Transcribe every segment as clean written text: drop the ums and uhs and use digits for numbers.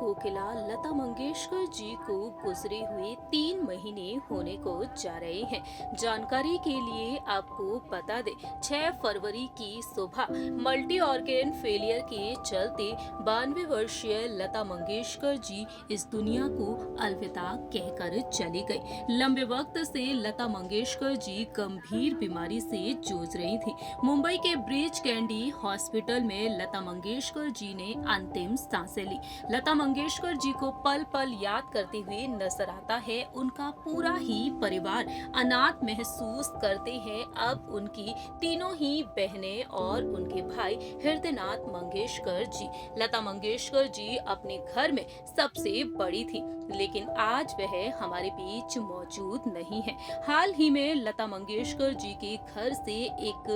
कोकिला लता मंगेशकर जी को गुजरे हुए 3 महीने होने को जा रहे हैं। जानकारी के लिए आपको बता दें, 6 फरवरी की सुबह मल्टी ऑर्गेन फेलियर के चलते 92 वर्षीय लता मंगेशकर जी इस दुनिया को अलविदा कहकर चली गई। लंबे वक्त से लता मंगेशकर जी गंभीर बीमारी से जूझ रही थी। मुंबई के ब्रीच कैंडी हॉस्पिटल में लता मंगेशकर जी ने अंतिम सांसें ली। लता मंगेशकर जी को पल पल याद करते हुए नजर आता है उनका पूरा ही परिवार। अनाथ महसूस करते हैं अब उनकी तीनों ही बहनें और उनके भाई हृदयनाथ मंगेशकर जी। लता मंगेशकर जी अपने घर में सबसे बड़ी थी, लेकिन आज वह हमारे बीच मौजूद नहीं है। हाल ही में लता मंगेशकर जी के घर से एक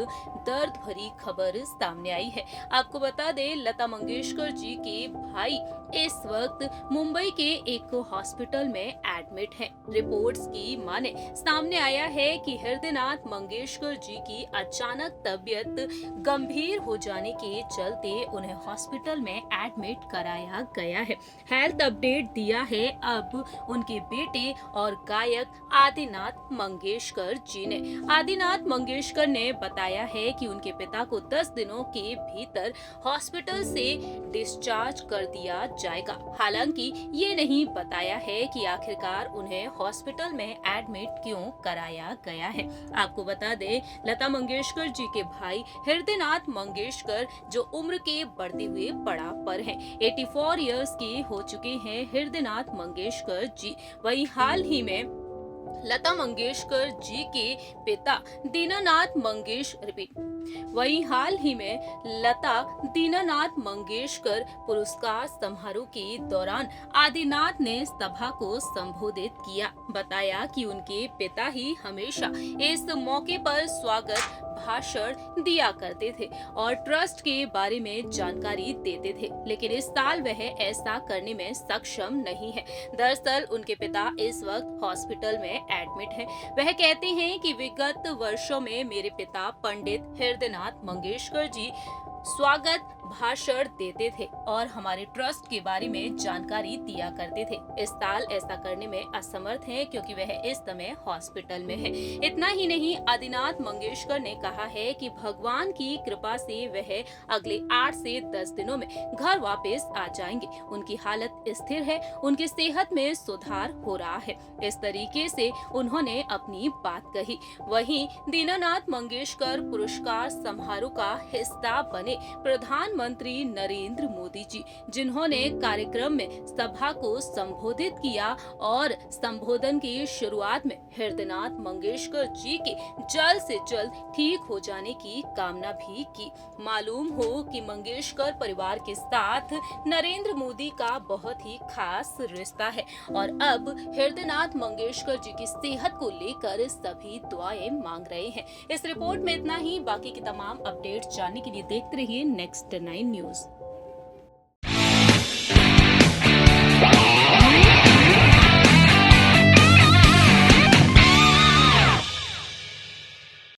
दर्द भरी खबर सामने आई है। आपको बता दें, लता मंगेशकर जी के भाई इस वक्त मुंबई के एक हॉस्पिटल में एडमिट हैं। रिपोर्ट्स की माने सामने आया है कि हृदयनाथ मंगेशकर जी की अचानक तबीयत गंभीर हो जाने के चलते उन्हें हॉस्पिटल में एडमिट कराया गया है। हेल्थ अपडेट दिया है अब उनके बेटे और गायक आदिनाथ मंगेशकर जी ने। आदिनाथ मंगेशकर ने बताया है कि उनके पिता को 10 दिनों के भीतर हॉस्पिटल से डिस्चार्ज कर दिया जाएगा। हालांकि ये नहीं बताया है कि आखिरकार उन्हें हॉस्पिटल में एडमिट क्यों कराया गया है। आपको बता दें, लता मंगेशकर जी के भाई हृदयनाथ मंगेशकर जो उम्र के बढ़ते हुए पड़ाव पर हैं, 84 इयर्स के हो चुके हैं हृदयनाथ मंगेशकर जी। वही हाल ही में लता मंगेशकर जी के पिता लता दीनानाथ मंगेशकर पुरस्कार समारोह के दौरान आदिनाथ ने सभा को संबोधित किया। बताया कि उनके पिता ही हमेशा इस मौके पर स्वागत भाषण दिया करते थे और ट्रस्ट के बारे में जानकारी देते थे, लेकिन इस साल वह ऐसा करने में सक्षम नहीं है। दरअसल उनके पिता इस वक्त हॉस्पिटल में एडमिट हैं। वह कहते हैं कि विगत वर्षों में मेरे पिता पंडित हृदयनाथ मंगेशकर जी स्वागत भाषण देते थे और हमारे ट्रस्ट के बारे में जानकारी दिया करते थे। इस साल ऐसा करने में असमर्थ हैं क्योंकि वह इस समय हॉस्पिटल में है। इतना ही नहीं, आदिनाथ मंगेशकर ने कहा है कि भगवान की कृपा से वह अगले 8 से 10 दिनों में घर वापस आ जाएंगे। उनकी हालत स्थिर है, उनकी सेहत में सुधार हो रहा है। इस तरीके से उन्होंने अपनी बात कही। वहीं दीनानाथ मंगेशकर पुरस्कार समारोह का हिस्सा बने प्रधानमंत्री नरेंद्र मोदी जी, जिन्होंने कार्यक्रम में सभा को संबोधित किया और संबोधन की शुरुआत में हृदयनाथ मंगेशकर जी के जल्द से जल्द ठीक हो जाने की कामना भी की। मालूम हो कि मंगेशकर परिवार के साथ नरेंद्र मोदी का बहुत ही खास रिश्ता है और अब हृदयनाथ मंगेशकर जी की सेहत को लेकर सभी दुआएं मांग रहे हैं। इस रिपोर्ट में इतना ही। बाकी की तमाम अपडेट्स जानने के लिए देखते रहिए नेक्स्ट 9 न्यूज।